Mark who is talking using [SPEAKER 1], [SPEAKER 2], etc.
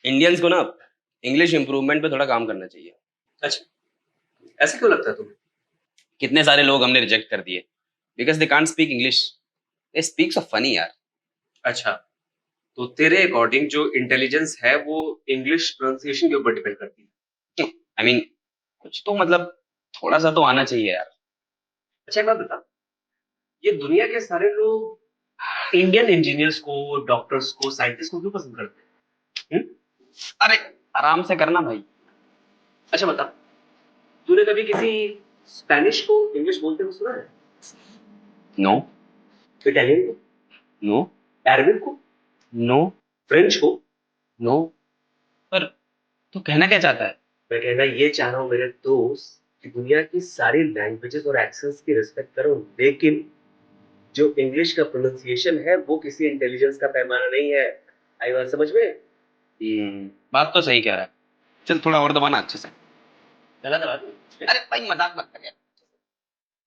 [SPEAKER 1] Indians को ना English improvement पे थोड़ा काम करना चाहिए।
[SPEAKER 2] अच्छा, ऐसा क्यों लगता है तुम्हें?
[SPEAKER 1] कितने सारे लोग हमने रिजेक्ट कर दिए because they can't speak English, they speak so funny यार।
[SPEAKER 2] अच्छा, तो तेरे अकॉर्डिंग जो इंटेलिजेंस है वो इंग्लिश प्रोनाउंसिएशन के ऊपर डिपेंड करती है।
[SPEAKER 1] आई मीन कुछ तो मतलब थोड़ा सा तो आना चाहिए यार।
[SPEAKER 2] अच्छा, एक बात बता, ये दुनिया के सारे लोग इंडियन इंजीनियर्स को, डॉक्टर्स को, साइंटिस्ट को क्यों पसंद करते हैं?
[SPEAKER 1] अरे आराम से करना भाई।
[SPEAKER 2] अच्छा बता, तूने कभी किसी स्पेनिश को इंग्लिश बोलते हुए सुना है?
[SPEAKER 1] नो।
[SPEAKER 2] इटालियन को?
[SPEAKER 1] नो।
[SPEAKER 2] अरबिक को?
[SPEAKER 1] नो।
[SPEAKER 2] फ्रेंच को?
[SPEAKER 1] नो। पर तू कहना क्या चाहता है?
[SPEAKER 2] मैं कहना ये चाह रहा हूँ मेरे दोस्त कि दुनिया की सारी लैंग्वेजेस और एक्सेंट्स की रिस्पेक्ट करो, लेकिन जो इंग्लिश का प्रोनाउंसिएशन है वो किसी इंटेलिजेंस का पैमाना नहीं है। आई बात समझ में?
[SPEAKER 1] बात तो सही कह रहा है। चल थोड़ा और दबाना अच्छे से।
[SPEAKER 2] गलत बात नहीं।
[SPEAKER 1] अरे भाई मजाक मत कर यार।